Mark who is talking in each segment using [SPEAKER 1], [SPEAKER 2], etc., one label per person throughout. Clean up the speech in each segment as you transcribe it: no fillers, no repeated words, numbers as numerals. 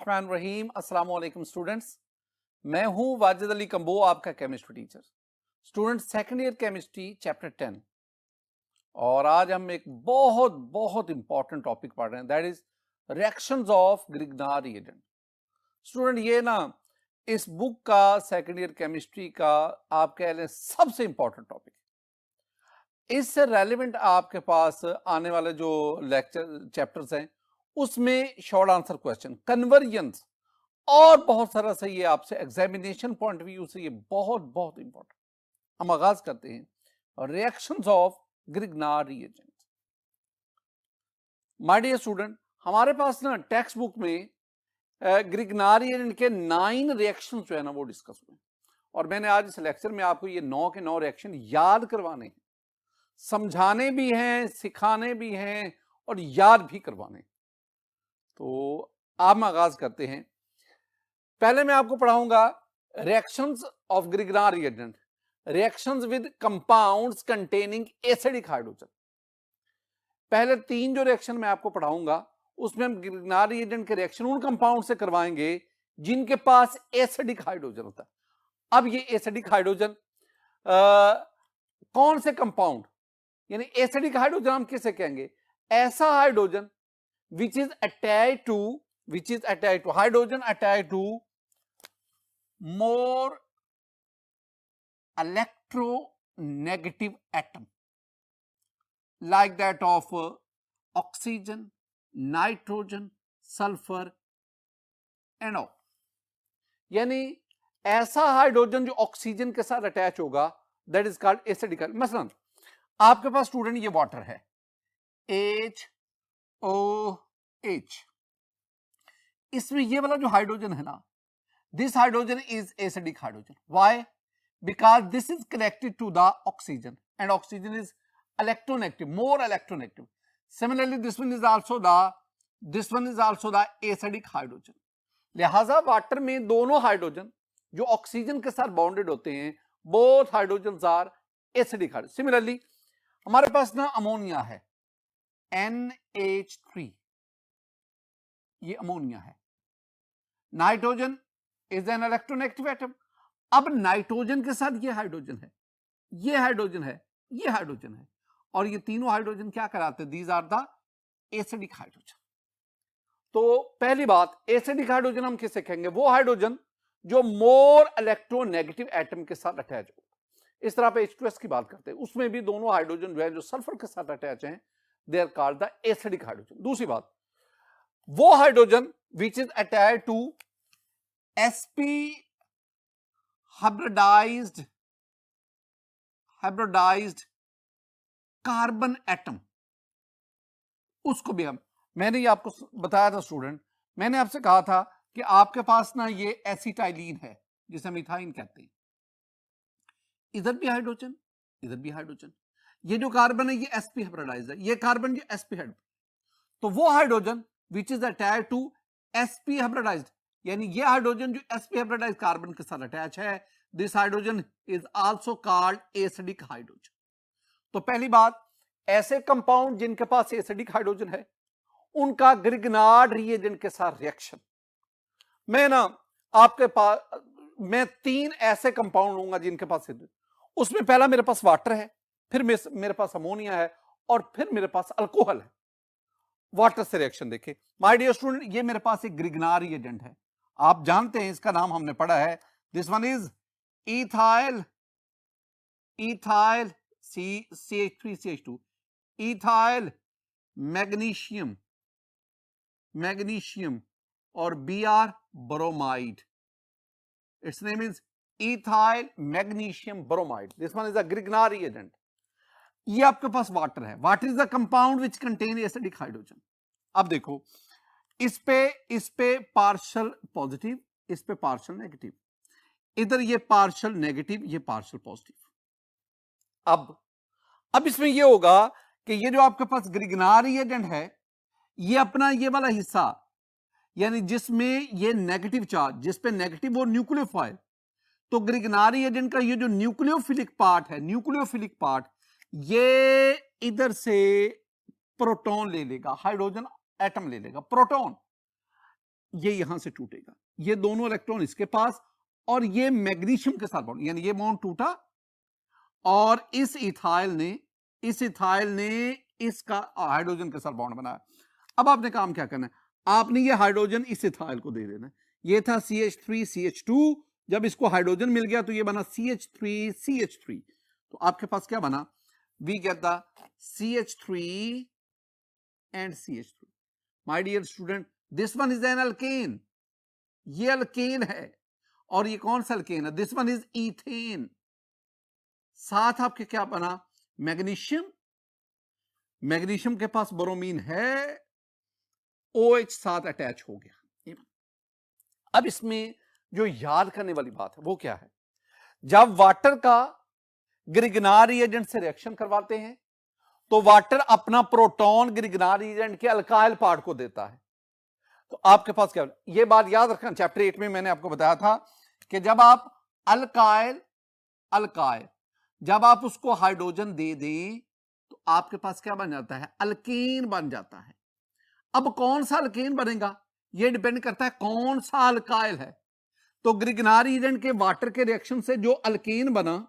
[SPEAKER 1] रहीम अस्सलाम वालेकुम स्टूडेंट्स। मैं हूं वाजिद अली कंबो, आपका chemistry teacher. Students, second year chemistry chapter 10 और आज हम एक बहुत बहुत इंपॉर्टेंट टॉपिक पढ़ रहे हैं, that is reactions of Grignard reagent. Student, ये ना इस बुक का सेकंड ईयर केमिस्ट्री का आप कह लें सबसे इंपॉर्टेंट टॉपिक। इससे रेलिवेंट आपके पास आने वाले जो लेक्चर चैप्टर्स हैं उसमें शॉर्ट आंसर क्वेश्चन, कन्वर्जन्स और बहुत सारा से ये आपसे एग्जामिनेशन पॉइंट ऑफ व्यू से ये बहुत बहुत इंपॉर्टेंट। हम आगाज करते हैं reactions of Grignard reagent. My dear student, हमारे पास ना टेक्स्ट बुक में ग्रिग्नार रिएजेंट के 9 रिएक्शंस जो है ना वो डिस्कस हुए और मैंने आज इस लेक्चर में आपको ये 9 के 9 रिएक्शन याद करवाने हैं, समझाने भी हैं, सिखाने भी हैं और याद भी करवाने। तो आप आगाज करते हैं। पहले मैं आपको पढ़ाऊंगा reactions of Grignard reagent, reactions with compounds containing acidic hydrogen. पहले 3 जो रिएक्शन मैं आपको पढ़ाऊंगा उसमें हम ग्रिग्नार रिएजेंट के रिएक्शन उन कंपाउंड से करवाएंगे जिनके पास एसिडिक हाइड्रोजन होता है। अब ये एसिडिक हाइड्रोजन कौन से कंपाउंड, यानी एसिडिक हाइड्रोजन हम किसे कहेंगे? ऐसा hydrogen which is attached to hydrogen attached to more electronegative atom like that of oxygen, nitrogen, sulfur and all। यानी ऐसा हाइड्रोजन जो ऑक्सीजन के साथ अटैच होगा दैट इज कॉल्ड एसिडिक। मसलन आपके पास स्टूडेंट ये वाटर है HOH, इसमें ये वाला जो हाइड्रोजन है ना, this hydrogen is acidic hydrogen. Why? Because this is connected to the oxygen and oxygen is electronegative, more electronegative. Similarly this one is also the acidic hydrogen. लिहाजा water में दोनों हाइड्रोजन जो ऑक्सीजन के साथ bonded होते हैं, both hydrogen are acidic hydrogen. Similarly हमारे पास ना अमोनिया है NH3, ये अमोनिया है। Nitrogen is an electronegative atom. अब नाइट्रोजन के साथ ये हाइड्रोजन है, ये हाइड्रोजन है, ये हाइड्रोजन है और ये तीनों हाइड्रोजन क्या कराते हैं? These are the acidic hydrogen. तो पहली बात, एसिडिक हाइड्रोजन हम किसे कहेंगे? वो हाइड्रोजन जो मोर इलेक्ट्रोनेगेटिव एटम के साथ अटैच हो। इस तरह पे H2S की बात करते हैं, उसमें भी दोनों हाइड्रोजन जो है जो सल्फर के साथ अटैच हैं, they are called the acidic hydrogen. दूसरी बात, वो hydrogen which is attached to sp hybridized carbon atom, उसको भी हम, मैंने ये आपको बताया था स्टूडेंट, मैंने आपसे कहा था कि आपके पास ना ये एसिटाइलिन है जिसे हम इथाइन कहते हैं, इधर भी हाइड्रोजन, इधर भी हाइड्रोजन। ये जो कार्बन है ये sp हाइब्रिडाइज्ड है, ये कार्बन जो sp हाइब्रिड, तो वो hydrogen which is attached to sp hybridised, यानी ये हाइड्रोजन जो sp हाइब्रिडाइज्ड कार्बन के साथ अटैच है, this hydrogen is also called acidic hydrogen. तो पहली बात, ऐसे कंपाउंड जिनके पास एसिडिक हाइड्रोजन है उनका ग्रिग्नार्ड रिएजेंट के साथ रिएक्शन। मैं ना आपके पास मैं 3 ऐसे कंपाउंड लूंगा जिनके पास, उसमें पहला मेरे पास वाटर है, फिर मेरे पास अमोनिया है और फिर मेरे पास अल्कोहल है। वाटर से रिएक्शन देखें माय डियर स्टूडेंट, ये मेरे पास एक ग्रिग्नार रिएजेंट है, आप जानते हैं इसका नाम हमने पढ़ा है, this one is ethyl CH3CH2 ethyl magnesium और Br bromide. Its name is ethyl magnesium bromide, this one is a Grignard reagent. ये आपके पास वाटर है, water is the compound which contain acidic hydrogen. अब देखो इस पे पार्शियल पॉजिटिव, इस पे पार्शियल नेगेटिव, इधर ये पार्शियल नेगेटिव, ये पार्शियल पॉजिटिव। अब इसमें ये होगा कि ये जो आपके पास ग्रिग्नार रिएजेंट है, ये अपना ये वाला हिस्सा, यानी जिसमें ये नेगेटिव चार्ज, जिस पे नेगेटिव वो न्यूक्लियोफाइल, तो ग्रिग्नार रिएजेंट का ये जो न्यूक्लियोफिलिक पार्ट है, न्यूक्लियोफिलिक पार्ट, ये इधर से प्रोटॉन ले लेगा, हाइड्रोजन एटम ले लेगा, प्रोटॉन। ये यहां से टूटेगा, ये दोनों इलेक्ट्रॉन इसके पास, और ये मैग्नीशियम के साथ बॉन्ड, यानी ये बॉन्ड टूटा और इस इथाइल ने इसका हाइड्रोजन के साथ बॉन्ड बनाया। अब आपने काम क्या करना है, आपने ये हाइड्रोजन इस इथाइल को दे देना है। ये था CH3CH2, जब इसको हाइड्रोजन मिल गया तो ये बना CH3CH3, तो आपके पास क्या बना, we get the CH3 and CH3। My dear student, this one is an alkane, ये अल्केन है, और ये कौन सा अल्केन है, दिस वन इज ईथेन। साथ आपके क्या बना, मैग्नीशियम, मैग्नीशियम के पास ब्रोमीन है, OH साथ अटैच हो गया। अब इसमें जो याद करने वाली बात है वो क्या है, जब वाटर का ग्रिग्नार रिएजेंट से रिएक्शन करवाते हैं तो वाटर अपना प्रोटॉन ग्रिग्नार रिएजेंट के अल्काइल पार्ट को देता है। तो आपके पास क्या, ये बात याद रखना, चैप्टर 8 में मैंने आपको बताया था कि जब आप अल्काइल जब आप उसको हाइड्रोजन दे दें तो आपके पास क्या बन जाता है, अल्केन बन जाता है। अब कौन सा अल्केन बनेगा, ये डिपेंड करता है कौन सा अल्काइल है। तो ग्रिग्नार रिएजेंट के वाटर के रिएक्शन से जो अल्केन बना,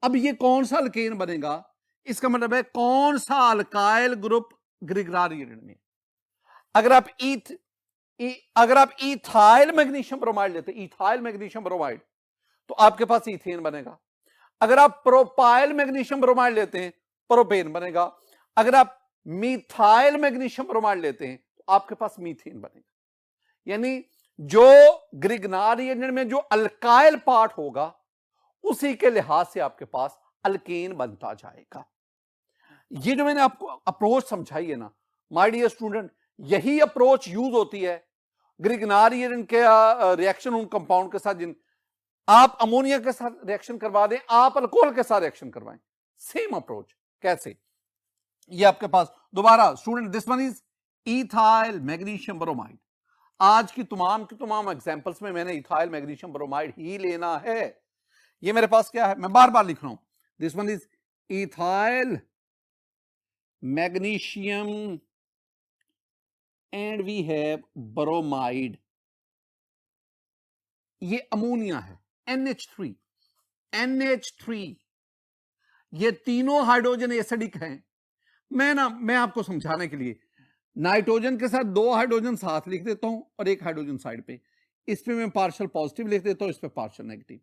[SPEAKER 1] अब ये कौन सा अल्केन बनेगा, इसका मतलब है कौन सा अल्काइल ग्रुप ग्रिग्नार रिएजेंट में। अगर आप इथाइल मैग्नीशियम ब्रोमाइड लेते, इथाइल मैग्नीशियम ब्रोमाइड, तो आपके पास इथेन बनेगा। अगर आप प्रोपाइल मैग्नीशियम ब्रोमाइड लेते हैं, प्रोपेन बनेगा। अगर आप मिथाइल मैग्नीशियम ब्रोमाइड लेते हैं तो आपके पास मीथेन बनेगा। यानी जो ग्रिग्नार रिएजेंट में जो अल्काइल पार्ट होगा उसी के लिहाज से आपके पास अल्केन बनता जाएगा। ये जो मैंने आपको अप्रोच समझाई है ना माय डियर स्टूडेंट, यही अप्रोच यूज होती है ग्रिग्नार रिएजेंट के रिएक्शन उन कंपाउंड के साथ, जिन आप अमोनिया के साथ रिएक्शन करवा दें, आप अल्कोहल के साथ रिएक्शन करवाएं, सेम अप्रोच। कैसे, ये आपके पास दोबारा student, this one is ethyl magnesium bromide. आज की तमाम एग्जांपल्स में मैंने इथाइल मैग्नीशियम ब्रोमाइड ही लेना है। ये मेरे पास क्या है, मैं बार बार लिख रहा हूं, this one is ethyl magnesium and we have bromide. ये अमोनिया है, NH3, ये तीनों हाइड्रोजन एसिडिक हैं। मैं आपको समझाने के लिए नाइट्रोजन के साथ 2 हाइड्रोजन साथ लिख देता हूं और 1 हाइड्रोजन साइड पे, इस पे मैं पार्शियल पॉजिटिव लिख देता हूं, इस पे पार्शियल नेगेटिव।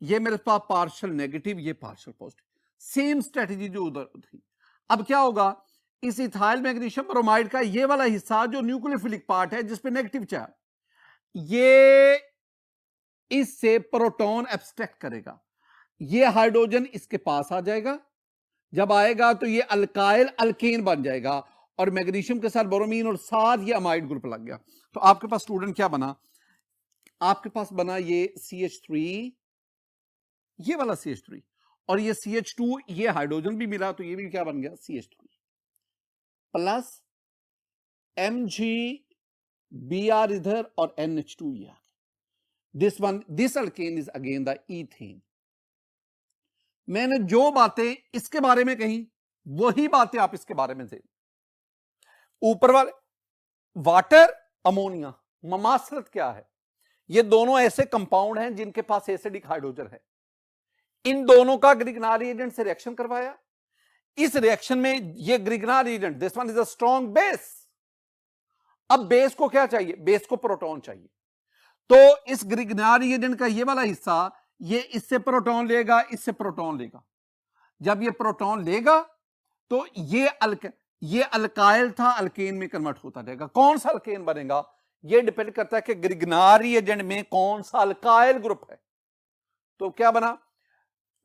[SPEAKER 1] ये मेरे पास पार्शियल नेगेटिव, ये पार्शियल पॉजिटिव, सेम स्ट्रेटजी जो उधर थी। अब क्या होगा, इस इथाइल मैग्नीशियम ब्रोमाइड का ये वाला हिस्सा जो न्यूक्लियोफिलिक पार्ट है जिसपे नेगेटिव चार्ज, ये इससे प्रोटॉन एब्स्ट्रैक्ट करेगा, ये हाइड्रोजन इसके पास आ जाएगा। जब आएगा तो ये अल्काइल अल्केन बन जाएगा और मैग्नीशियम के साथ ब्रोमीन और साथ ये अमाइड ग्रुप लग गया। तो आपके पास स्टूडेंट क्या बना, आपके पास बना ये CH3, ये वाला CH3, और ये CH2, ये हाइड्रोजन भी मिला तो ये भी क्या बन गया, CH3 प्लस MgBr इधर और NH2 ये। This alkane is again the ethane. मैंने जो बातें इसके बारे में कही वही बातें आप इसके बारे में से, ऊपर वाले वाटर अमोनिया ममासलत क्या है, ये दोनों ऐसे कंपाउंड हैं जिनके पास एसिडिक हाइड्रोजन है। इन दोनों का ग्रिग्नार रिएजेंट से रिएक्शन करवाया, इस रिएक्शन में ये Grignard reagent, this one is a strong base. अब बेस को क्या चाहिए, बेस को प्रोटॉन चाहिए। तो इस ग्रिग्नार रिएजेंट का ये वाला हिस्सा, ये इससे प्रोटॉन लेगा, इससे प्रोटॉन लेगा। जब ये प्रोटॉन लेगा तो ये अल्काइल था, अल्केन में कन्वर्ट होता जाएगा। कौन सा अल्केन बनेगा, ये डिपेंड करता है कि ग्रिग्नार रिएजेंट में कौन सा अल्काइल ग्रुप है। तो क्या बना,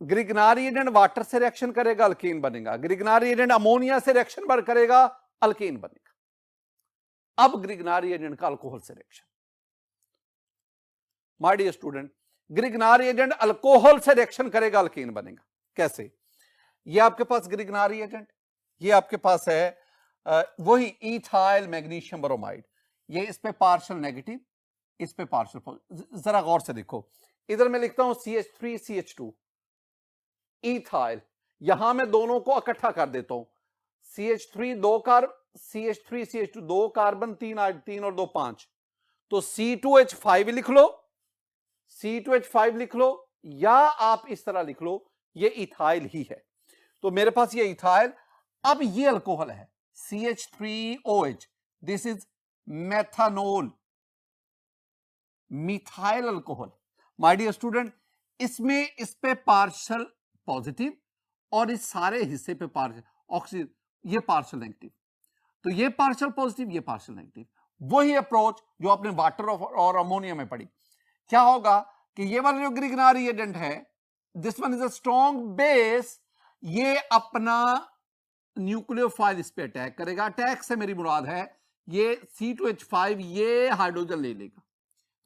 [SPEAKER 1] ग्रिग्नार रिएजेंट वाटर से रिएक्शन करेगा, अल्केन बनेगा। ग्रिग्नार रिएजेंट अमोनिया से रिएक्शन करेगा, अल्केन बनेगा। अब ग्रिग्नार रिएजेंट का अल्कोहल से reaction, my dear student, Grignard reagent alcohol से रिएक्शन करेगा, अल्केन बनेगा। कैसे, ये आपके पास ग्रिग्नार रिएजेंट, ये आपके पास है वही इथाइल मैग्नीशियम ब्रोमाइड, ये इस पे पार्शियल नेगेटिव, इस पे पार्शियल पॉजिटिव। जरा गौर से देखो, इधर मैं लिखता हूं CH3 CH2 इथाइल, यहां मैं दोनों को इकट्ठा कर देता हूं, CH3 2 carbon, CH3 CH2 2 carbon, 3 और 2 5, तो C2H5 लिख लो, C2H5 लिख लो, या आप इस तरह लिख लो ये इथाइल ही है। तो मेरे पास ये इथाइल, अब ये अल्कोहल है CH3OH, this is methanol, methyl alcohol. My dear student, इसमें इस पे पार्शियल पॉजिटिव और इस सारे हिस्से पे पार्शियल ऑक्सीजन, ये पार्शियल नेगेटिव, तो ये पार्शियल पॉजिटिव, ये पार्शियल नेगेटिव। वही अप्रोच जो आपने वाटर और अमोनिया में पढ़ी। क्या होगा कि ये वाला जो ग्रिगनार रिएजेंट है, this one is a strong base, ये अपना न्यूक्लियोफाइल इस पे अटैक करेगा। अटैक से मेरी मुराद है ये C2H5 ये हाइड्रोजन ले लेगा,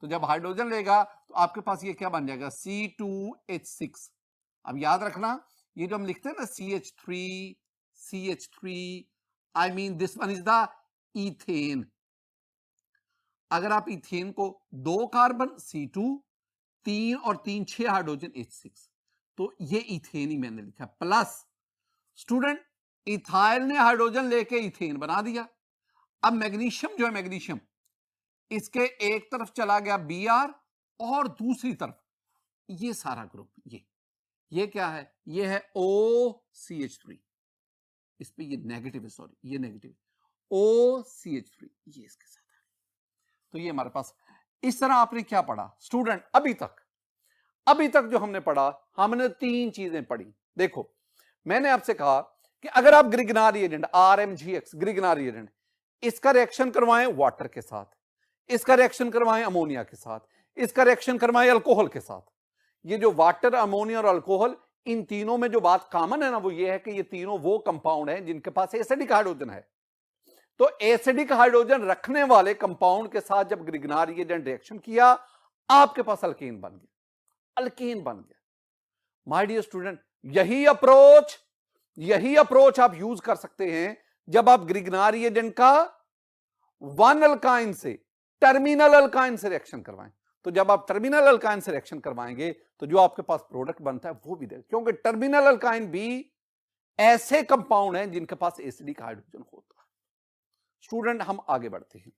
[SPEAKER 1] तो जब हाइड्रोजन लेगा तो आपके पास ये क्या बन जाएगा C2H6। अब याद रखना ये जो हम लिखते हैं ना CH3 I mean this one is the ethane. अगर आप इथेन को 2 कार्बन C2, 3 और 3 6 हाइड्रोजन H6, तो ये इथेन ही मैंने लिखा। प्लस स्टूडेंट इथाइल ने हाइड्रोजन लेके इथेन बना दिया। अब मैग्नीशियम जो है, मैग्नीशियम इसके एक तरफ चला गया Br और दूसरी तरफ ये सारा ग्रुप, ये क्या है, ये है OCH3, इस पे ये नेगेटिव है, सॉरी ये नेगेटिव, OCH3 ये इसके साथ है। तो ये हमारे पास इस तरह आपने क्या पढ़ा स्टूडेंट? अभी तक जो हमने पढ़ा, हमने 3 चीजें पढ़ी। देखो मैंने आपसे कहा कि अगर आप Grignard reagent RMGX Grignard reagent, इसका रिएक्शन करवाएं वाटर के साथ, इसका रिएक्शन करवाएं अमोनिया के साथ, इसका रिएक्शन करवाएं अल्कोहल के साथ, ये जो वाटर, अमोनिया और अल्कोहल, इन तीनों में जो बात कॉमन है ना, वो ये है कि ये तीनों वो कंपाउंड हैं जिनके पास एसिडिक हाइड्रोजन है। तो एसिडिक हाइड्रोजन रखने वाले कंपाउंड के साथ जब ग्रिगनार रिएजेंट रिएक्शन किया, आपके पास अल्केन बन गया, अल्केन बन गया। माय डियर स्टूडेंट, यही अप्रोच आप यूज कर सकते हैं जब आप ग्रिगनार रिएजेंट का 1 अल्काइन से टर्मिनल अल्काइन से रिएक्शन करवाएं। तो जब आप टर्मिनल अल्काइन से रिएक्शन करवाएंगे तो जो आपके पास प्रोडक्ट बनता है वो भी देगा, क्योंकि टर्मिनल अल्काइन भी ऐसे कंपाउंड हैं जिनके पास एसिडिक हाइड्रोजन होता है। स्टूडेंट हम आगे बढ़ते हैं।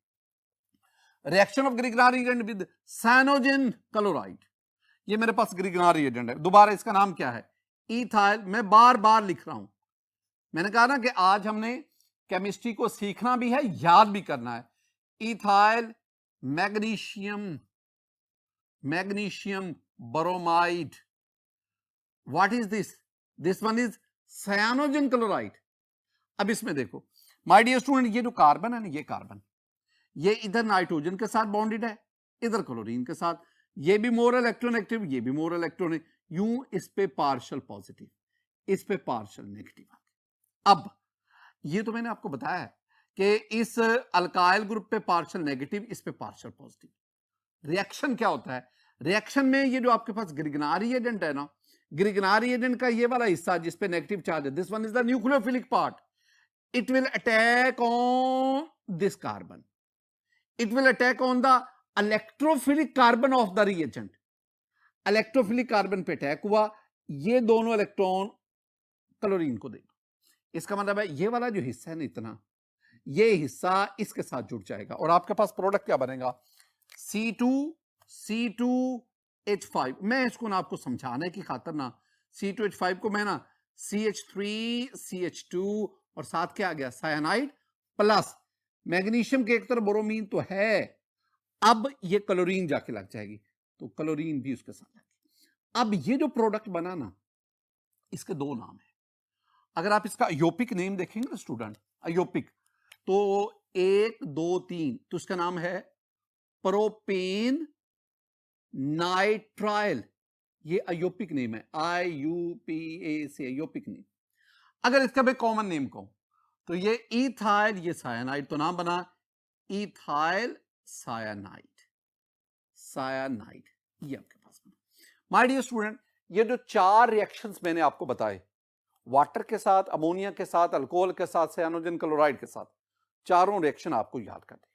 [SPEAKER 1] Reaction of Grignard reagent with Cyanogen chloride, ये मेरे पास ग्रिगनार रिएजेंट है। दोबारा इसका नाम क्या है? इथाइल। मैं बार बार लिख रहा हूं, मैंने कहा ना कि आज हमने केमिस्ट्री को सीखना भी है, याद भी करना है। Ethyl magnesium bromide, what is this? This one is Cyanogen chloride. अब इसमें देखो माय डियर स्टूडेंट, ये जो कार्बन है ना, ये कार्बन, ये इधर नाइट्रोजन के साथ बॉन्डेड है, इधर क्लोरीन के साथ, ये भी मोर इलेक्ट्रोनेगेटिव, ये भी मोर इलेक्ट्रोनेगेटिव, यूं इस पे पार्शियल पॉजिटिव, इस पे पार्शियल नेगेटिव। अब ये तो मैंने आपको बताया है कि इस अल्काइल ग्रुप पे पार्शियल नेगेटिव, इस पे पार्शियल पॉजिटिव। रिएक्शन क्या होता है? रिएक्शन में ये जो आपके पास ग्रिगनार रिएजेंट है ना, ग्रिगनार रिएजेंट का ये वाला हिस्सा जिस पे नेगेटिव चार्ज है, this one is the nucleophilic part, it will attack on this carbon, it will attack on the electrophilic carbon of the reagent. Electrophilic carbon पे अटैक हुआ, ये दोनों इलेक्ट्रॉन क्लोरीन को देगा। इसका मतलब है ये वाला जो हिस्सा है ना, इतना ये हिस्सा इसके साथ जुड़ जाएगा और आपके पास प्रोडक्ट क्या बनेगा? C2H5। मैं इसको ना आपको समझाने की खातर ना C2H5 को मैं ना CH3CH2 और साथ क्या आ गया? साइनाइड प्लस मैग्नीशियम के एक तरफ ब्रोमीन तो है, अब ये क्लोरीन जाके लग जाएगी, तो क्लोरीन भी उसके साथ आएगी। अब ये जो प्रोडक्ट बना ना, इसके 2 नाम है। अगर आप इसका अयोपिक नेम देखेंगे ना स्टूडेंट, अयोपिक, तो 1 2 3, तो इसका नाम है प्रोपेन नाइट्राइल। ये अयोपिक नेम है, IUPA से अयोपिक नेम। अगर इसका मैं कॉमन नेम कहूं तो ये इथाइल, ये साइनाइड, तो नाम बना इथाइल साइनाइड, ये आपके पास बना। माय डियर स्टूडेंट, ये जो 4 रिएक्शंस मैंने आपको बताए, वाटर के साथ, अमोनिया के साथ, अल्कोहल के साथ, साइनोजन क्लोराइड के साथ, चारों रिएक्शन आपको याद करने।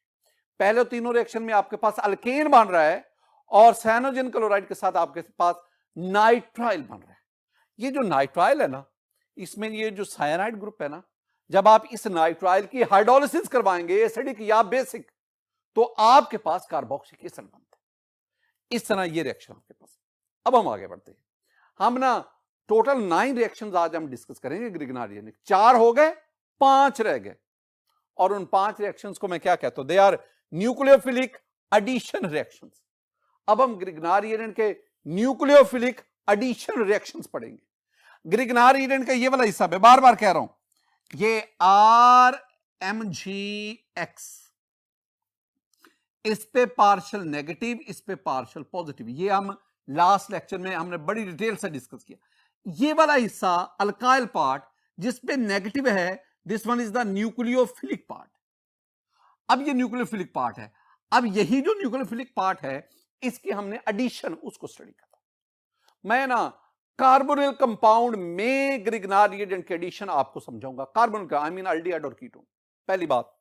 [SPEAKER 1] पहले तीनों रिएक्शन में आपके पास अल्केन बन रहा है और साइनोजन क्लोराइड के साथ आपके पास नाइट्राइल बन रहा है। ये जो नाइट्राइल है ना, इसमें ये जो साइनाइड ग्रुप है ना, जब आप इस नाइट्राइल की हाइड्रोलिसिस करवाएंगे, एसिडिक या बेसिक, तो आपके पास कार्बोक्सिलिक एसिड बनता है। इस तरह ये रिएक्शन आपके पास। अब हम आगे बढ़ते हैं। हम ना टोटल 9 रिएक्शंस आज हम डिस्कस करेंगे ग्रिग्नार्डियन। 4 हो गए, 5 रह गए, और उन 5 रिएक्शंस को मैं क्या कहता हूं? They are nucleophilic addition reactions. अब हम ग्रिग्नार्डियन के न्यूक्लियोफिलिक एडिशन रिएक्शंस पढ़ेंगे। ग्रिग्नार्डियन का ये वाला हिस्सा मैं बार बार कह रहा हूं, ये RMgX, इस पे पार्शियल नेगेटिव, इस पे पार्शियल पॉजिटिव, ये हम लास्ट लेक्चर में हमने बड़ी डिटेल से डिस्कस किया। ये वाला हिस्सा अल्काइल पार्ट जिस पे नेगेटिव है, this one is the nucleophilic part. अब ये न्यूक्लियोफिलिक पार्ट है। अब यही जो न्यूक्लियोफिलिक पार्ट है, इसकी हमने एडिशन उसको स्टडी करा। मैं ना कार्बोनिल कंपाउंड में ग्रिग्नार्डियन की एडिशन आपको समझाऊंगा। कार्बोनिल का आई मीन एल्डिहाइड और कीटोन। पहली बात,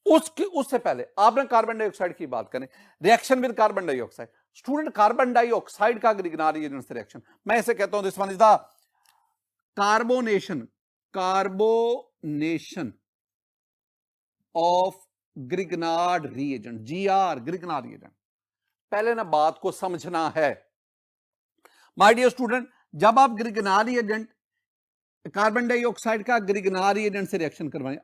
[SPEAKER 1] उससे पहले आपने कार्बन डाइऑक्साइड की बात करें, reaction with carbon dioxide. Student, carbon dioxide का ग्रिग्नार्डियन से रिएक्शन, मैं इसे कहता हूं this one is the carbonation of Grignard reagent, GR Grignard reagent. पहले ना बात को समझना है माय डियर स्टूडेंट। जब आप ग्रिग्नार्ड रिएजेंट, कार्बन डाइऑक्साइड का ग्रिग्नार्ड रिएजेंट से रिएक्शन करवाएं,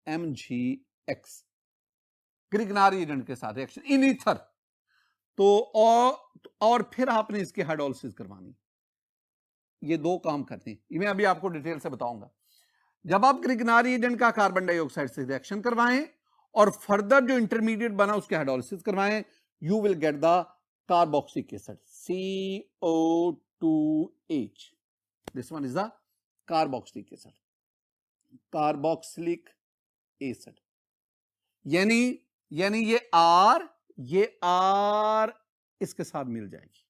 [SPEAKER 1] RMgX ग्रिग्नार्ड रिएजेंट के साथ रिएक्शन इन ईथर, तो और फिर आपने इसकी हाइड्रोलिसिस करवानी। ये 2 काम करते हैं, ये मैं अभी आपको डिटेल से बताऊंगा। जब आप ग्रिग्नार्ड रिएजेंट का कार्बन डाइऑक्साइड से रिएक्शन करवाएं और फर्दर जो इंटरमीडिएट बना उसके हाइड्रोलिसिस करवाएं, you will get the carboxylic acid CO2H। This one is the carboxylic acid, carboxylic acid. यानी ये R इसके साथ मिल जाएगी,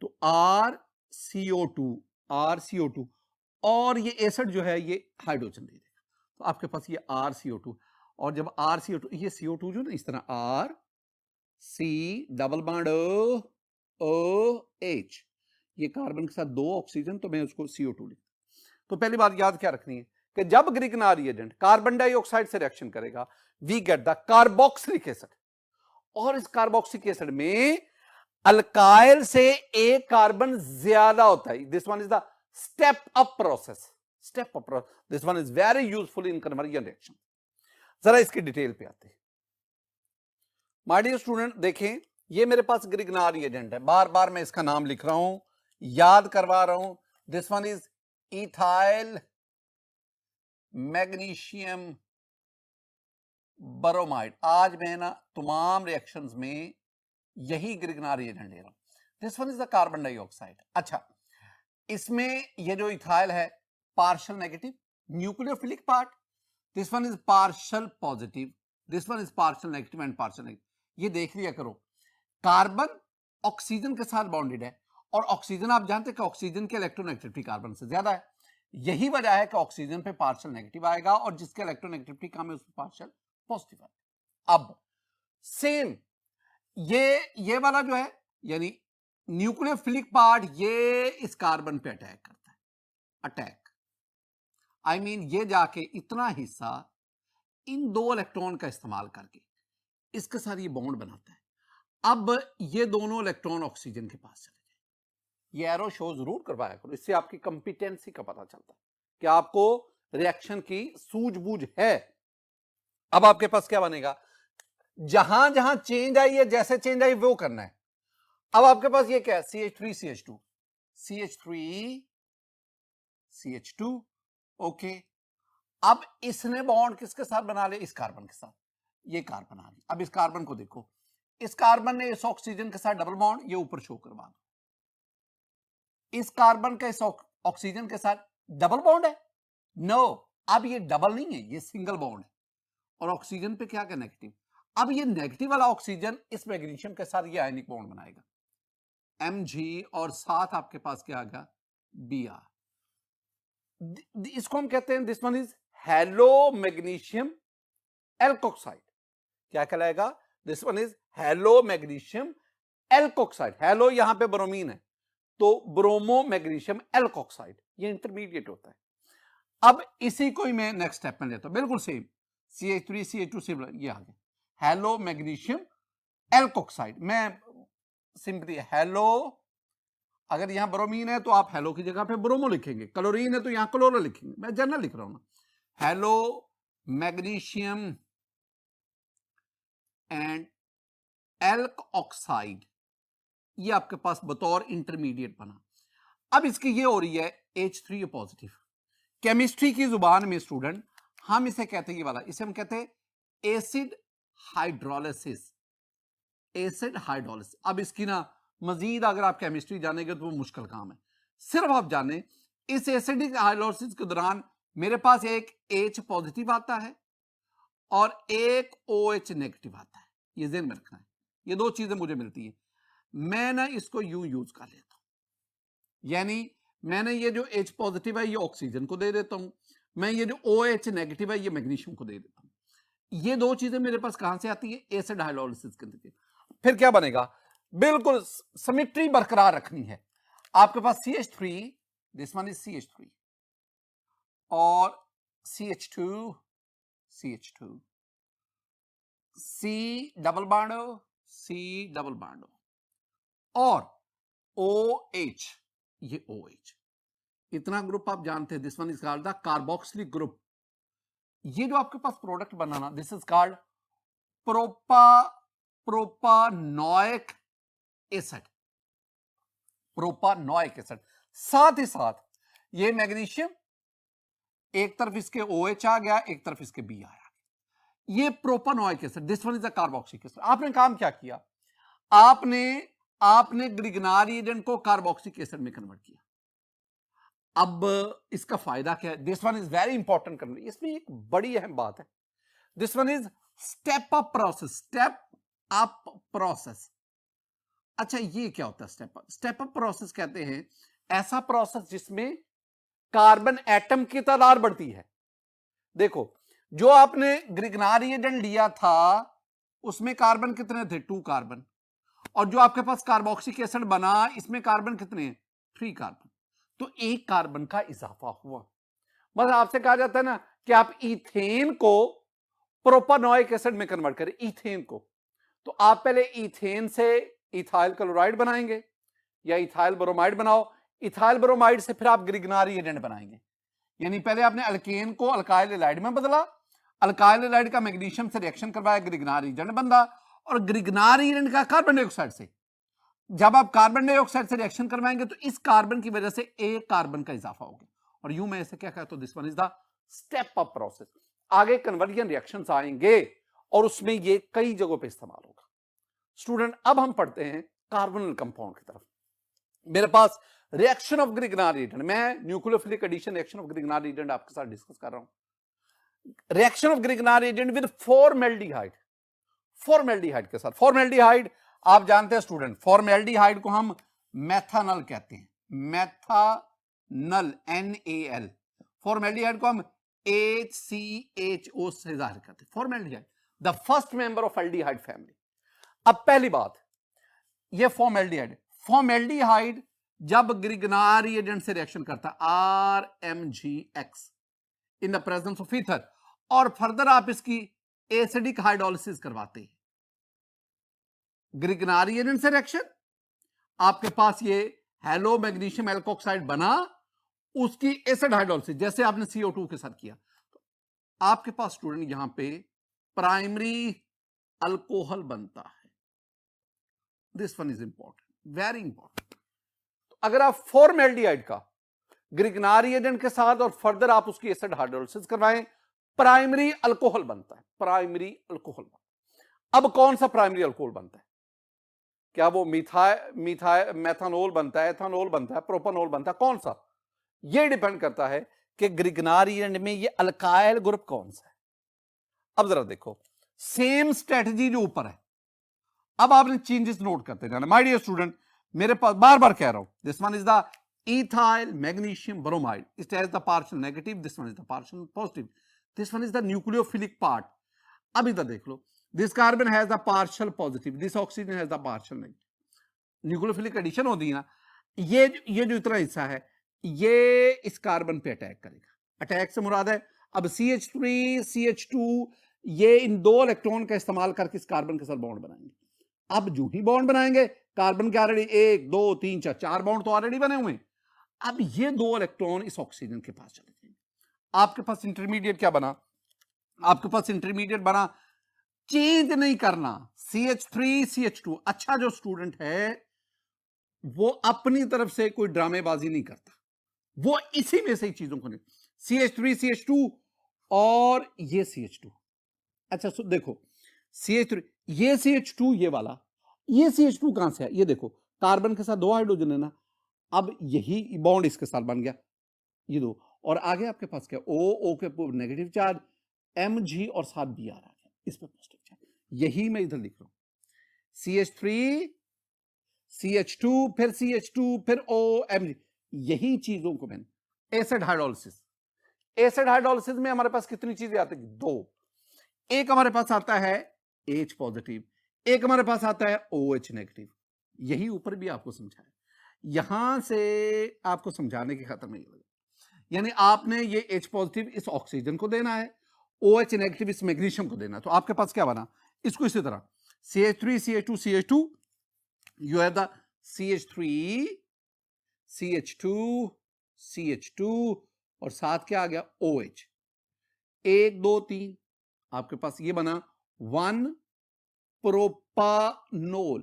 [SPEAKER 1] तो RCO2 और ये एसिड जो है ये हाइड्रोजन दे देगा, तो आपके पास ये RCO2। और जब RCO2, ये CO2 जो ना इस तरह RC डबल बॉन्ड OH, ये कार्बन के साथ 2 ऑक्सीजन, तो मैं उसको CO2 लिखता। तो पहली बात याद क्या रखनी है कि जब ग्रिग्नार्ड रिएजेंट कार्बन डाइऑक्साइड से रिएक्शन करेगा, we get the carboxylic acid, और इस कार्बोक्सिलिक एसिड में अल्काइल से एक कार्बन ज्यादा होता है। This one is the step up process, this one is very useful in conversion reaction. जरा इसकी डिटेल पे आते हैं माय डियर स्टूडेंट। देखें, ये मेरे पास ग्रिग्नार्ड रिएजेंट है, बार बार मैं इसका नाम लिख रहा हूं, याद करवा रहा हूं। This one is ethyl magnesium bromide. आज मैं ना तमाम रिएक्शंस में यही ग्रिग्नार्ड रिएजेंट ले रहा हूं। This one is the carbon dioxide. अच्छा, इसमें ये जो इथाइल है partial negative, nucleophilic part, this one is partial positive, this one is partial negative and partial negative. ये देख लिया करो, कार्बन ऑक्सीजन के साथ बॉन्डेड है, और ऑक्सीजन आप जानते हैं कि ऑक्सीजन की इलेक्ट्रोनेगेटिविटी कार्बन से ज्यादा है। यही वजह है कि ऑक्सीजन पे पार्शियल नेगेटिव आएगा, और जिसके इलेक्ट्रोनेगेटिविटी कम है उस पर पार्शियल पॉजिटिव आएगा। अब सेम ये वाला जो है, यानी न्यूक्लियोफिलिक पार्ट, ये इस कार्बन पे अटैक करता है। अटैक आई मीन ये जाके इतना हिस्सा इन 2 इलेक्ट्रॉन का इस्तेमाल करके इसके साथ ये बॉन्ड बनाता है। अब ये दोनों इलेक्ट्रॉन ऑक्सीजन के पास चले जाए। ये एरो शो जरूर करवाया करो, इससे आपकी कंपिटेंसी का पता चलता है कि आपको रिएक्शन की सूझबूझ है। अब आपके पास क्या बनेगा, जहां जहां चेंज आई है, जैसे चेंज आई वो करना है। अब आपके पास ये क्या है, CH3CH2, CH3CH2, ओके। अब इसने बॉन्ड किसके साथ बना लिया, इस कार्बन के साथ, ये कार्बन आ गई। अब इस कार्बन को देखो, इस कार्बन ने इस ऑक्सीजन के साथ डबल बॉन्ड, ये ऊपर शो करवा दो। इस कार्बन का इस ऑक्सीजन के साथ डबल बॉन्ड है, नो, अब ये डबल नहीं है, ये सिंगल बॉन्ड है, और ऑक्सीजन पे क्या नेगेटिव। अब ये नेगेटिव वाला ऑक्सीजन इस मैग्नीशियम के साथ ये आयनिक बॉन्ड बनाएगा, Mg, और साथ आपके पास क्या आ गया, Br। इसको हम कहते हैं, this one is hello magnesium alkoxide. क्या कहलाएगा, this one is hello magnesium alkoxide. Hello यहां पे ब्रोमीन है, तो ब्रोमो मैग्नीशियम एल्कोक्साइड, ये इंटरमीडिएट होता है। अब इसी को ही मैं नेक्स्ट स्टेप में लेता हूं, बिल्कुल CH3 CH2 सिमिलर, ये आ गया हेलो मैग्नीशियम एल्कोक्साइड। मैं सिंपली हेलो, अगर यहां ब्रोमीन है तो आप हेलो की जगह पे ब्रोमो लिखेंगे, क्लोरीन है तो यहां क्लोरो लिखेंगे, मैं जनरल लिख रहा हूं ना। Hello magnesium and elk oxide, ये आपके पास बतौर इंटरमीडिएट बना। अब इसकी ये हो रही है H3 पॉजिटिव। केमिस्ट्री की जुबान में स्टूडेंट हम इसे कहते हैं, ये वाला इसे हम कहते हैं एसिड हाइड्रोलिसिस, एसिड हाइड्रोलिसिस। अब इसकी ना मजीद अगर आप केमिस्ट्री जानेंगे तो वो मुश्किल काम है। सिर्फ आप जाने इस एसिडिक हाइड्रोलिसिस के दौरान मेरे पास एक H पॉजिटिव आता है और एक OH नेगेटिव आता है, ये ध्यान में रखना है। ये दो चीजें मुझे मिलती है, मैं ना इसको यूं यूज कर लेता हूं, यानी मैंने ये जो H पॉजिटिव है ये ऑक्सीजन को दे देता हूं, मैं ये जो OH नेगेटिव है ये मैग्नीशियम को दे देता हूं। ये दो चीजें मेरे पास कहां से आती है? एसिड हाइड्रोलिसिस के अंदर। फिर क्या बनेगा? बिल्कुल सिमेट्री बरकरार रखनी है। आपके पास CH3, this one is CH3 और CH2 CH2 C double bond C double bond और OH, ये OH, इतना ग्रुप आप जानते हैं, this one is called the carboxylic group. ये जो आपके पास प्रोडक्ट बनाना, this is called propanoic acid, propanoic acid. साथ ही साथ ये मैग्नीशियम एक तरफ इसके OH आ गया, एक तरफ इसके B आ गया, ये propanoic acid, this one is a carboxylic acid. आपने काम क्या किया? आपने ग्रिगनार एजेंट को कार्बोक्सिलिक एसिड में कन्वर्ट किया। अब इसका फायदा क्या है? This one is very important करना, इसमें एक बड़ी अहम बात है। This one is step up process, step up process. अच्छा, ये क्या होता है step up? Step up process कहते हैं ऐसा प्रोसेस जिसमें कार्बन एटम की तादाद बढ़ती है। देखो, जो आपने ग्रिगनार एजेंट लिया था उसमें कार्बन कितने थे? 2 कार्बन, और जो आपके पास कार्बोक्सिलिक एसिड बना इसमें कार्बन कितने हैं? 3 कार्बन, तो 1 कार्बन का इजाफा हुआ। मतलब आपसे कहा जाता है ना कि आप इथेन को प्रोपानोइक एसिड में कन्वर्ट करें, इथेन को, तो आप पहले इथेन से इथाइल क्लोराइड बनाएंगे या इथाइल ब्रोमाइड बनाओ, इथाइल ब्रोमाइड से फिर आप ग्रिगनार एजेंट बनाएंगे। यानी पहले आपने अल्केन को अल्काइल एलाइड में बदला, अल्काइल एलाइड का मैग्नीशियम से रिएक्शन करवाया, ग्रिगनार एजेंट बना, और ग्रिगनार एजेंट का कार्बन डाइऑक्साइड से, जब आप कार्बन डाइऑक्साइड से रिएक्शन करवाएंगे तो इस कार्बन की वजह से एक कार्बन का इजाफा होगा, और यूं मैं इसे क्या कहता हूं? This one is the step up process. आगे कन्वर्जन रिएक्शंस आएंगे और उसमें ये कई जगहों पे इस्तेमाल होगा। स्टूडेंट, अब हम पढ़ते हैं कार्बोनिल कंपाउंड की तरफ। मेरे पास रिएक्शन ऑफ ग्रिगनार एजेंट, मैं nucleophilic addition reaction of Grignard reagent आपके साथ डिस्कस कर रहा हूं। Reaction of Grignard reagent with formaldehyde, formaldehyde के साथ, फॉर्मेल्डिहाइड आप जानते हैं स्टूडेंट, फॉर्मेल्डिहाइड को हम मेथानल कहते हैं, मेथानल NaL, फॉर्मेल्डिहाइड को हम HCHO से जाहिर करते हैं, formaldehyde the first member of aldehyde family. अब पहली बात, ये फॉर्मेल्डिहाइड जब ग्रिगनार एजेंट से रिएक्शन करता है RMgX in the presence of ether, और फर्दर आप इसकी एसिडिक हाइड्रोलिसिस करवाते हैं, ग्रिगनार एजेंट से रिएक्शन, आपके पास ये हेलो मैग्नीशियम एल्कोक्साइड बना, उसकी एसिड हाइड्रोलिसिस जैसे आपने CO2 के साथ किया, तो आपके पास स्टूडेंट यहां पे प्राइमरी अल्कोहल बनता है। This one is important, very important. तो अगर आप फॉर्मेल्डिहाइड का ग्रिगनार एजेंट के साथ और फर्दर आप उसकी एसिड हाइड्रोलिसिस करवाएं, प्राइमरी अल्कोहल बनता है, प्राइमरी अल्कोहल बनता है। अब कौन सा प्राइमरी अल्कोहल बनता है? क्या वो मेथानोल बनता है, एथानोल बनता है, प्रोपानोल बनता है, कौन सा? ये डिपेंड करता है कि ग्रिगनार एजेंट में ये अल्काइल ग्रुप कौन सा है। अब जरा देखो, सेम स्ट्रेटजी जो ऊपर है, अब आपने चेंजेस नोट करते जाना। माय डियर स्टूडेंट, मेरे पास बार बार कह रहा हूं, this one is the ethyl magnesium bromide, it has the partial negative, this one is the partial positive, this one is the nucleophilic part। अब इधर देख लो, this carbon has the partial positive, this oxygen has the partial negative, nucleophilic addition होती है ना, ये जो इतना हिस्सा है ये इस कार्बन पे अटैक करेगा। अटैक से मुराद है अब CH3 CH2 ये इन 2 इलेक्ट्रॉन का इस्तेमाल करके इस कार्बन के साथ बॉन्ड बनाएंगे। अब जो ही बॉन्ड बनाएंगे, कार्बन के ऑलरेडी 1 2 3 4 बॉन्ड तो ऑलरेडी बने हुए हैं। अब ये 2 इलेक्ट्रॉन इस ऑक्सीजन के पास चले जाएंगे। आपके पास इंटरमीडिएट क्या बना? आपके पास इंटरमीडिएट बना, चेंज नहीं करना, CH3 CH2। अच्छा, जो स्टूडेंट है वो अपनी तरफ से कोई ड्रामेबाजी नहीं करता, वो इसी में से ही चीजों को नहीं, CH3 CH2 और ये CH2। अच्छा देखो, CH3 ये CH2 ये वाला, ये CH2 कहां से है? ये देखो, कार्बन के साथ 2 हाइड्रोजन है ना, अब यही बॉन्ड इसके साथ बन गया, ये 2, और आगे आपके पास क्या, O के ऊपर नेगेटिव चार्ज, Mg और साथ Br आ गया, इस पर पॉजिटिव चार्ज। यही मैं इधर लिख रहा हूं, CH3 CH2 फिर CH2 फिर O Mg, यही चीजों को मैंने एसिड हाइड्रोलिसिस। एसिड हाइड्रोलिसिस में हमारे पास कितनी चीजें आती है? 2। एक हमारे पास आता है H पॉजिटिव, एक हमारे पास आता है OH नेगेटिव। यही ऊपर भी आपको समझाया, यहां से आपको समझाने की खातिर में ये लगा, यानी आपने ये H पॉजिटिव इस ऑक्सीजन को देना है, OH नेगेटिव इस मैग्नीशियम को देना है। तो आपके पास क्या बना? इसको इसी तरह CH3 CH2 CH2, you have the CH3 CH2 CH2 और साथ क्या आ गया? OH। 1 2 3 आपके पास ये बना 1 propanol.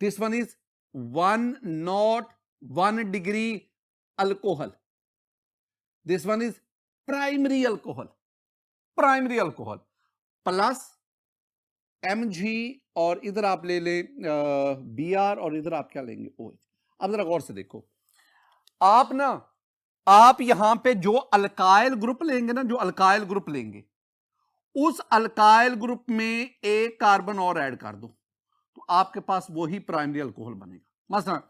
[SPEAKER 1] This one is 1 degree alcohol. This one is primary alcohol, primary alcohol plus Mg और इधर आप ले लें Br और इधर आप क्या लेंगे? OH। अब जरा गौर से देखो, आप यहां पे जो अल्काइल ग्रुप लेंगे ना, जो अल्काइल ग्रुप लेंगे, उस अल्काइल ग्रुप में एक कार्बन और ऐड कर दो तो आपके पास वही प्राइमरी अल्कोहल बनेगा। मसलन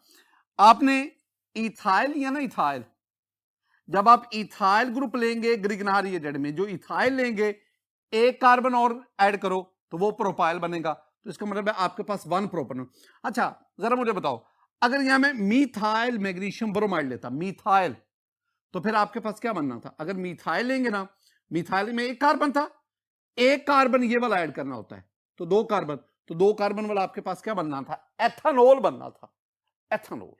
[SPEAKER 1] आपने इथाइल लिया ना, इथाइल, जब आप इथाइल ग्रुप लेंगे ग्रिगनार एजेंट में, जो इथाइल लेंगे एक कार्बन और ऐड करो तो वो प्रोपाइल बनेगा। तो इसका मतलब है आपके पास 1 प्रोपेनॉल। अच्छा जरा मुझे बताओ, अगर यहां मैं मीथाइल मैग्नीशियम ब्रोमाइड लेता, मीथाइल, तो फिर आपके पास क्या बनना था? अगर मीथाइल लेंगे ना, मीथाइल में एक कार्बन था, एक कार्बन ये वाला ऐड करना होता है तो 2 कार्बन, तो 2 कार्बन वाला आपके पास क्या बनना था? एथेनॉल बनना था, एथेनॉल,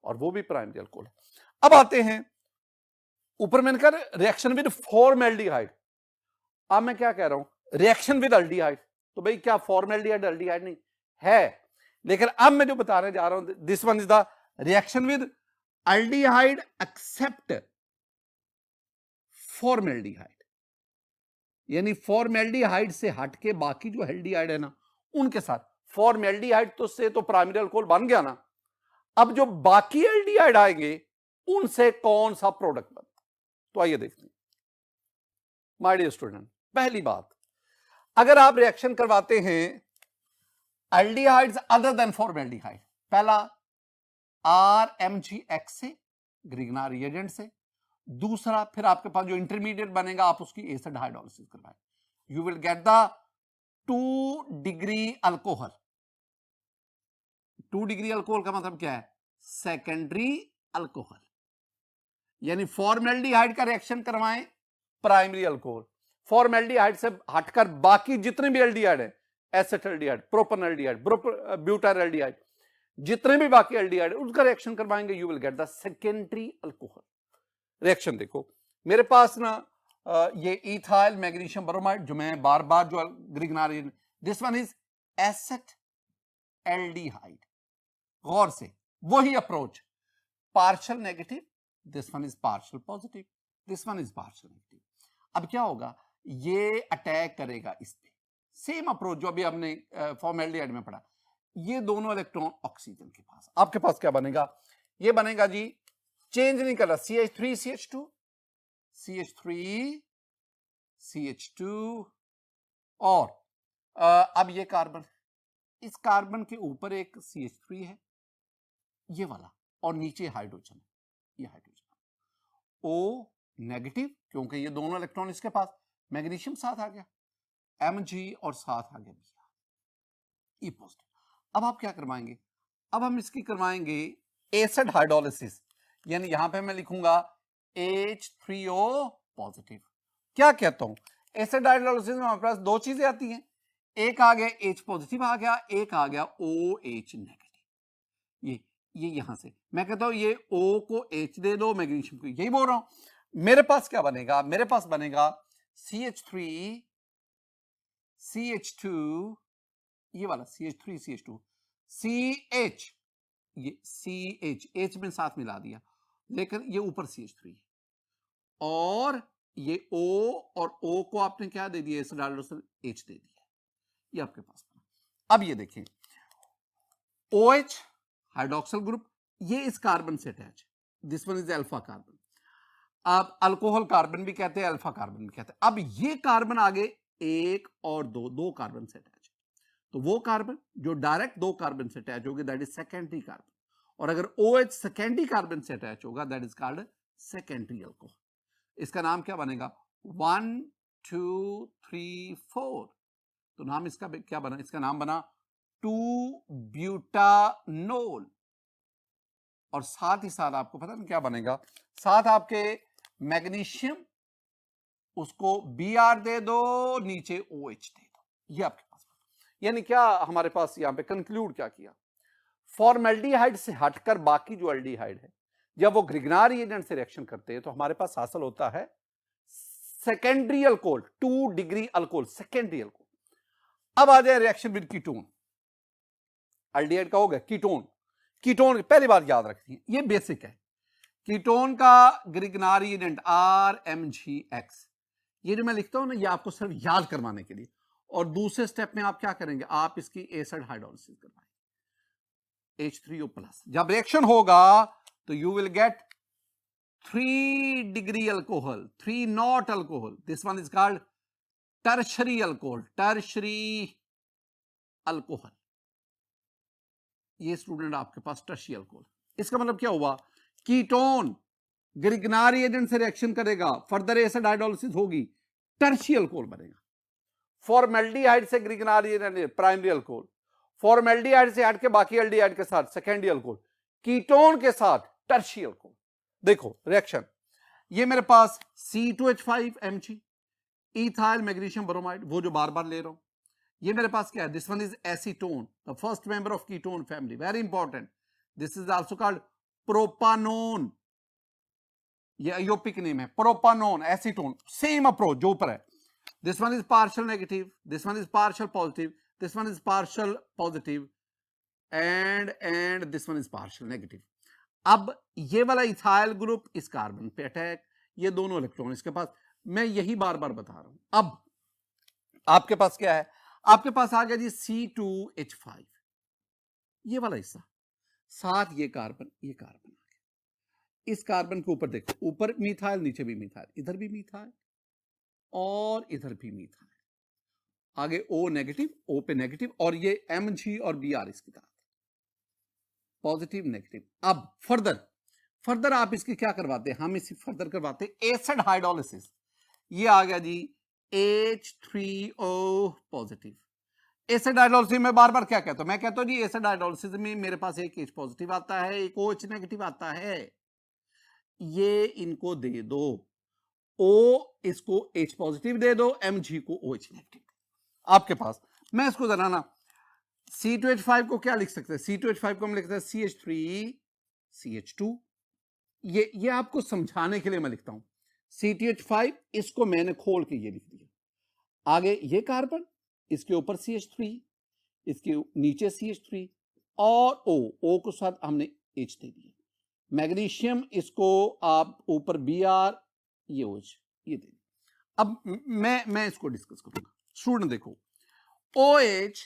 [SPEAKER 1] और वो भी प्राइमरी अल्कोहल। अब आते हैं ऊपर, मैंने कहा रिएक्शन विद फॉर्मेल्डिहाइड। अब मैं क्या कह रहा हूं? Reaction with aldehyde. तो भाई क्या फॉर्मेल्डिहाइड अल्डिहाइड नहीं है, लेकिन अब मैं जो बताने जा रहा हूं, this one is the reaction with aldehyde except formaldehyde, यानी फॉर्मेल्डिहाइड से हटके बाकी जो एल्डिहाइड है ना उनके साथ। फॉर्मेल्डिहाइड तो से तो प्राइमरी अल्कोहल बन गया ना, अब जो बाकी एल्डिहाइड आएंगे उनसे कौन सा प्रोडक्ट बनता? तो आइए देखते हैं माय डियर स्टूडेंट। पहली बात, अगर आप रिएक्शन करवाते हैं एल्डिहाइड्स अदर देन फॉर्मेल्डिहाइड, पहला RMgX से, ग्रिगनार रिएजेंट से, दूसरा फिर आपके पास जो इंटरमीडिएट बनेगा आप उसकी एसिड हाइड्रोलिसिस करवाएं, you will get the 2 degree alcohol. 2 degree alcohol का मतलब क्या है? सेकेंडरी अल्कोहल, यानी फॉर्मेल्डिहाइड का रिएक्शन करवाएं, प्राइमरी अल्कोहल। फॉर्मेल्डिहाइड से हटकर बाकी जितने भी एल्डिहाइड है, एसेटल्डिहाइड, प्रोपेनल्डिहाइड, ब्यूटाइलडिहाइड, जितने भी बाकी एल्डिहाइड है उनका रिएक्शन करवाएंगे, you will get the secondary alcohol. Reaction देखो मेरे पास ना, ये इथाइल मैग्नीशियम ब्रोमाइड, जो मैं बार बार जो Grignard, this one is acetaldehyde. गौर से वही approach, partial negative, this one is partial positive, this one is partial negative. अब क्या होगा? ये अटैक करेगा इस पे, सेम अप्रोच जो अभी हमने फॉर्मेल्डिहाइड में पढ़ा। ये दोनों इलेक्ट्रॉन ऑक्सीजन के पास, आपके पास क्या बनेगा? ये बनेगा जी, चेंज नहीं कर रहा, CH3 CH2 CH3 CH2, और अब ये कार्बन, इस कार्बन के ऊपर एक CH3 है ये वाला, और नीचे हाइड्रोजन है, ये हाइड्रोजन O नेगेटिव, क्योंकि ये दोनों इलेक्ट्रॉन इसके पास, मैग्नीशियम साथ आ गया, Mg और साथ आ गया Br, ये पॉजिटिव। अब आप क्या करवाएंगे? अब हम इसकी करवाएंगे एसिड हाइड्रोलिसिस, यानी यहां पे मैं लिखूंगा H3O पॉजिटिव। क्या कहता हूं, एसिड हाइड्रोलाइसिस में हमारे पास दो चीजें आती हैं, एक आ गया H पॉजिटिव आ गया, एक आ गया OH नेगेटिव। ये यहां से मैं कहता हूं ये O को H दे दो, मैग्नीशियम को, यही बोल रहा हूं। मेरे पास क्या बनेगा, मेरे पास बनेगा CH3 CH2, ये वाला CH3 CH2 CH, ये CH H में साथ मिला दिया, लेकिन ये ऊपर CH3 और ये O और O को आपने क्या दे दिया, एसिड हाइड्रोलाइसिस H दे दिया, ये आपके पास। अब ये देखें OH हाइड्रोक्सिल ग्रुप, ये इस कार्बन से attach, this one is alpha carbon. आप अल्कोहल कार्बन भी कहते हैं, अल्फा कार्बन भी कहते हैं। अब ये कार्बन आगे एक और दो कार्बन से अटैच, तो वो कार्बन जो डायरेक्ट दो कार्बन से अटैच होगी दैट इज सेकेंडरी कार्बन, और अगर OH सेकेंडरी कार्बन से अटैच होगा that is called secondary alcohol. इसका नाम क्या बनेगा, 1 2 3 4, तो नाम इसका क्या बना, इसका नाम बना 2-ब्यूटानोल। और साथ ही साथ आपको पता नहीं क्या बनेगा, साथ आपके मैग्नीशियम, उसको Br दे दो, नीचे OH दे दो, ये आपके पास। यानी क्या हमारे पास यहां पे कंक्लूड क्या किया, फॉर्मेल्डिहाइड से हटकर बाकी जो एल्डिहाइड है जब वो ग्रिग्नार एजेंट से रिएक्शन करते हैं तो हमारे पास हासिल होता है secondary alcohol, 2 degree alcohol, secondary alcohol. अब आ जाए रिएक्शन विद कीटोन, एल्डिहाइड का हो गया कीटोन। कीटोन पहली बात याद रखनी है, ये बेसिक है, कीटोन का ग्रिग्नार एजेंट RMgX, ये जो मैं लिखता हूं ना, ये आपको सिर्फ याद करवाने के लिए। और दूसरे स्टेप में आप क्या करेंगे, आप इसकी एसिड हाइड्रोलाइसिस करवाएंगे H3O+। जब रिएक्शन होगा तो you will get 3 degree alcohol, 3 not alcohol, this one is called tertiary alcohol, tertiary alcohol. ये स्टूडेंट आपके पास टर्शरी अल्कोहल, इसका मतलब क्या हुआ, कीटोन ग्रिग्नार एजेंट से रिएक्शन करेगा, फर्दर एसिड हाइड्रोलाइसिस होगी, टर्शरी अल्कोहल बनेगा। फॉर्मेल्डिहाइड से ग्रिग्नार एजेंट प्राइमरी अल्कोहल, फॉर्मेल्डिहाइड से हट के बाकी एल्डिहाइड के साथ सेकेंडरी अल्कोहल, कीटोन के साथ टर्शरी अल्कोहल। देखो रिएक्शन, ये मेरे पास C2H5Mg, इथाइल मैग्नीशियम ब्रोमाइड, वो जो बार बार ले रहा हूं, ये मेरे पास क्या है, this one is acetone, the first member of ketone family, very important, this is also called propanone, ये अयोपिक नेम है, प्रोपानोन, एसीटोन, सेम अप्रोच जो ऊपर है। This one is partial negative, this one is partial positive, this one is partial positive, and this one is partial negative. अब ये वाला ethyl group इस carbon पे अटैक, ये दोनों इलेक्ट्रॉन इसके पास, मैं यही बार बार बता रहा हूं। अब आपके पास क्या है, आपके पास आ गया जी C2H5, ये वाला हिस्सा, साथ ये कार्बन आ गया, इस कार्बन के ऊपर देखो, ऊपर मीथाइल, नीचे भी मीथाइल, इधर भी मीथाइल और इधर भी मीथाइल, आगे O नेगेटिव, O पे नेगेटिव, और ये Mg और Br इसकी तरह पॉजिटिव नेगेटिव। अब फर्दर आप इसकी क्या करवाते हैं, हम इसे फर्दर करवाते हैं एसिड हाइड्रोलाइसिस, ये आ गया जी H3O पॉजिटिव। एसिड हाइड्रोलाइसिस में बार बार क्या कहता हूं, मैं कहता हूं जी एसिड हाइड्रोलाइसिस में मेरे पास एक H पॉजिटिव आता है, एक OH नेगेटिव आता है, ये इनको दे दो, O इसको H पॉजिटिव दे दो, Mg को OH नेगेटिव। आपके पास मैं इसको जरा ना C2H5 को क्या लिख सकते हैं, C2H5 को हम लिखते हैं CH3CH2, ये आपको समझाने के लिए मैं लिखता हूं C2H5, इसको मैंने खोल के ये लिख दिया, आगे ये कार्बन, इसके ऊपर CH3, इसके नीचे CH3 और O को साथ हमने H दे दिया, मैग्नीशियम इसको आप ऊपर Br, ये OH ये दे दिया। अब मैं इसको डिस्कस करूंगा। स्टूडेंट देखो, OH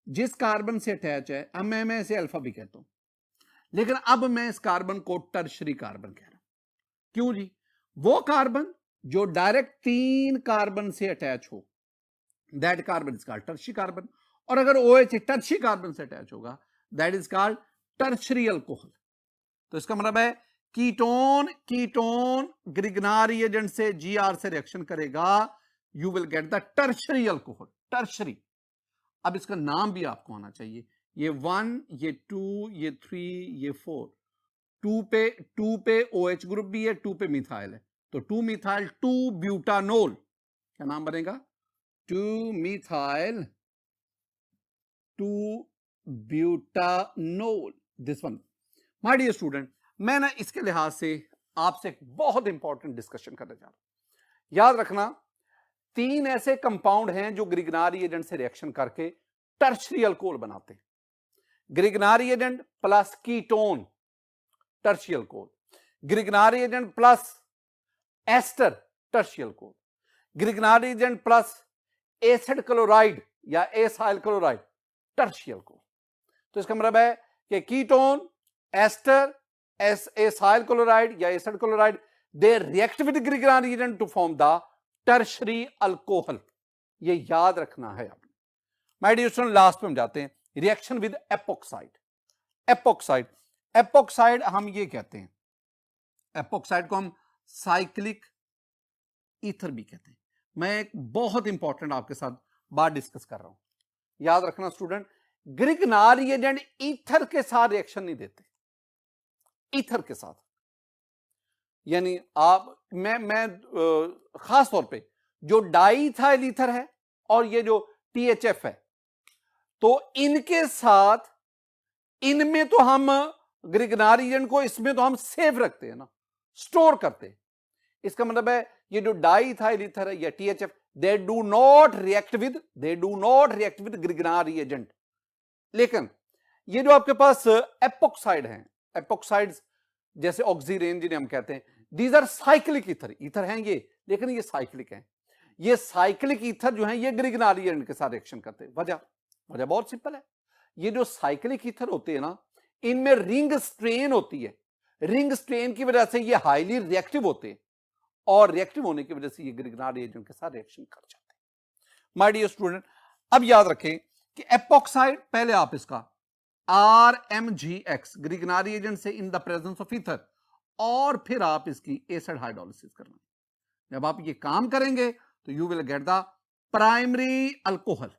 [SPEAKER 1] जिस कार्बन से अटैच है, अब मैं इसे अल्फा भी कहता हूं, लेकिन अब मैं इस कार्बन को टर्शरी कार्बन कह रहा हूं। क्यों जी, वो कार्बन जो डायरेक्ट 3 कार्बन से अटैच हो, that carbon is called tertiary carbon, और अगर OH टर्शरी कार्बन से अटैच होगा that is called tertiary alcohol. तो इसका मतलब है कीटोन ग्रिग्नार एजेंट से Gr से रिएक्शन करेगा, you will get the tertiary alcohol, tertiary. अब इसका नाम भी आपको आना चाहिए, ये 1, ये 2, ये 3, ये 4, 2 पे OH ग्रुप भी है, 2 पे मिथाइल है, तो 2-मिथाइल 2-ब्यूटानोल, क्या नाम बनेगा? Two methyl two butanol, this one. My dear student, मैं ना इसके लिहाज से आपसे एक बहुत इंपॉर्टेंट डिस्कशन करने जा रहा हूं। याद रखना, 3 ऐसे कंपाउंड हैं जो ग्रिगनारी एजेंट से रिएक्शन करके टर्शियरी अल्कोहल बनाते हैं। Grignard reagent plus ketone, tertiary alcohol. Grignard reagent plus ester, tertiary alcohol. Grignard reagent plus acid chloride या एसाइल क्लोराइड, टर्शियरी अल्कोहल। तो इसका मतलब है कि कीटोन, एस्टर, एसाइल क्लोराइड या acid chloride, they react with Grignard reagent to form the tertiary alcohol. ये याद रखना है आपने। माय डियर स्टूडेंट, लास्ट पे हम जाते हैं, reaction with epoxide. Epoxide, epoxide हम ये कहते हैं, एपोक्साइड को हम साइक्लिक ईथर भी कहते हैं। मैं एक बहुत इंपॉर्टेंट आपके साथ बात डिस्कस कर रहा हूं, याद रखना स्टूडेंट, ग्रिगनारी एजेंट ईथर के साथ रिएक्शन नहीं देते, ईथर के साथ। यानी आप मैं खास तौर पे जो डाईइथाइल ईथर है और ये जो THF है, तो इनके साथ, इनमें तो हम ग्रिगनारी एजेंट को इसमें तो हम सेव रखते हैं ना, स्टोर करते हैं। इसका मतलब है ये जो डाईइथाइल ईथर है या THF, they do not react with Grignard reagent. लेकिन ये जो आपके पास एपोक्साइड हैं, एपोक्साइड्स जैसे ऑक्सीरेन जिन्हें हम कहते हैं, these are cyclic ether, ether हैं ये, लेकिन ये साइक्लिक हैं। ये साइक्लिक ईथर जो हैं ये ग्रिगनारी एजेंट के साथ रिएक्शन करते हैं। वजह बहुत सिंपल है, ये जो साइक्लिक ईथर होते हैं ना, इनमें रिंग स्ट्रेन होती है। रिंग स्ट्रेन की वजह से ये हाईली रिएक्टिव होते हैं और रिएक्टिव होने की वजह से ये ग्रिगनारी एजेंट के साथ रिएक्शन कर जाते हैं। माय डियर स्टूडेंट, अब याद रखें कि एपोक्साइड, पहले आप इसका RMGX ग्रिगनारी एजेंट से in the presence of ether, और फिर आप इसकी एसिड हाइड्रोलिसिस करना। जब आप ये काम करेंगे तो you will get the primary alcohol.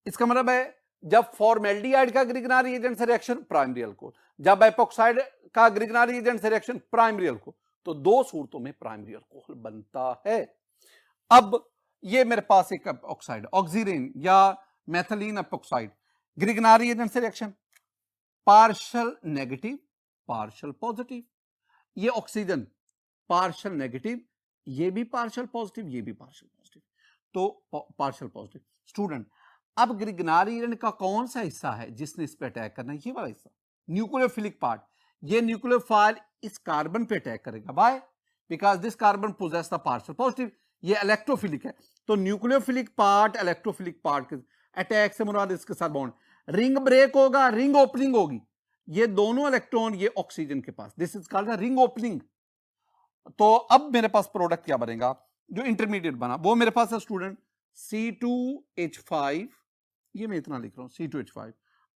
[SPEAKER 1] इसका मतलब है जब फॉर्मेल्डिहाइड का ग्रिगनारी एजेंट से रिएक्शन, प्राइमरी अल्कोहल। जब एपोक्साइड का ग्रिगनारी एजेंट से रिएक्शन, प्राइमरी अल्कोहल। तो 2 सूरतों में प्राइमरी अल्कोहल बनता है। अब ये मेरे पास एक ऑक्साइड, ऑक्सीरेन या मेथिलीन एपोक्साइड, ग्रिगनारी एजेंट से reaction, partial negative, partial positive. ये ऑक्सीजन पार्शियल नेगेटिव, ये भी पार्शियल पॉजिटिव, ये भी पार्शियल पॉजिटिव, तो पार्शियल पॉजिटिव। स्टूडेंट, अब ग्रिगनारी एजेंट का कौन सा हिस्सा है जिसने इस पे अटैक करना है? ये वाला हिस्सा, न्यूक्लियोफिलिक पार्ट। ये न्यूक्लियोफाइल इस कार्बन पे अटैक करेगा। By because this carbon possess the partial positive. ये इलेक्ट्रोफिलिक है, तो न्यूक्लियोफिलिक पार्ट इलेक्ट्रोफिलिक पार्ट के अटैक से मुराद इसके साथ बॉन्ड, रिंग ब्रेक होगा, रिंग ओपनिंग होगी। ये दोनों इलेक्ट्रॉन ये ऑक्सीजन के पास, this is called the ring opening. तो अब मेरे पास प्रोडक्ट क्या बनेगा? जो इंटरमीडिएट बना वो मेरे पास है स्टूडेंट C2H5, ये मैं इतना लिख रहा हूं C2H5,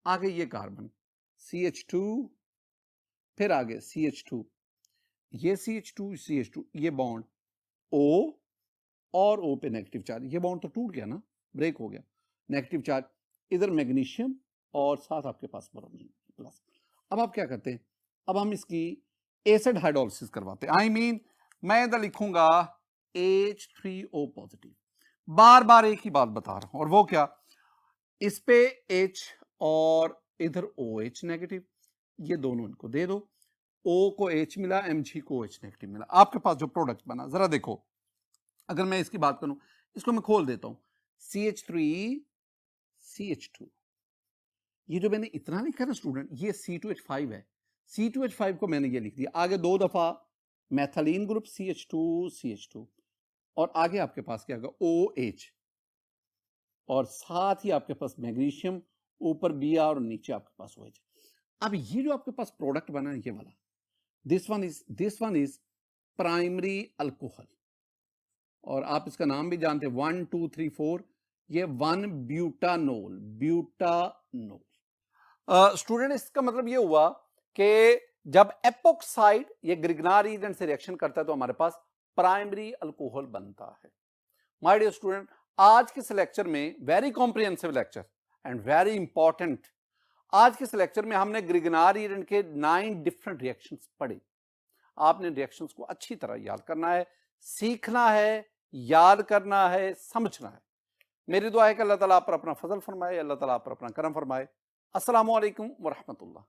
[SPEAKER 1] आगे ये कार्बन CH2, फिर आगे CH2, ये CH2, ये बॉन्ड O और O पे नेगेटिव चार्ज, ये बॉन्ड तो टूट गया ना, ब्रेक हो गया, नेगेटिव चार्ज, इधर मैग्नीशियम और साथ आपके पास ब्रोमीन प्लस। अब आप क्या करते हैं? अब हम इसकी एसिड हाइड्रोलिसिस करवाते हैं। आई मीन मैं इधर लिखूंगा H3O पॉजिटिव। बार बार एक ही बात बता रहा हूं, और वो क्या, इस पे H और इधर OH नेगेटिव, ये दोनों इनको दे दो, O को H मिला, Mg को OH नेगेटिव मिला, आपके पास जो प्रोडक्ट बना। जरा देखो, अगर मैं इसकी बात करूं, इसको मैं खोल देता हूं, CH3 CH2, ये जो मैंने इतना लिखा ना स्टूडेंट, ये C2H5 है। C2H5 को मैंने ये लिख दिया, आगे 2 दफा मैथिलीन ग्रुप CH2 और आगे आपके पास क्या होगा OH, और साथ ही आपके पास मैग्नीशियम, ऊपर Br और नीचे आपके पास OH। अब ये जो आपके पास प्रोडक्ट बना है ये वाला, this one is primary alcohol, और आप इसका नाम भी जानते हैं 1 2 3 4, ये 1 ब्यूटानोल। स्टूडेंट, इसका मतलब ये हुआ कि जब एपोक्साइड ये ग्रिगनारी एजेंट से रिएक्शन करता है तो हमारे पास प्राइमरी अल्कोहल बनता है। माय डियर स्टूडेंट, आज के लेक्चर में, very comprehensive lecture and very important, आज के लेक्चर में हमने ग्रिगनारी एजेंट के 9 डिफरेंट रिएक्शंस पढ़े। आपने रिएक्शंस को अच्छी तरह याद करना है, सीखना है, याद करना है, समझना है। मेरी दुआ है कि अल्लाह ताला आप पर अपना फजल फरमाए, अल्लाह ताला आप पर अपना करम फरमाए। अस्सलामु अलैकुम व रहमतुल्लाह।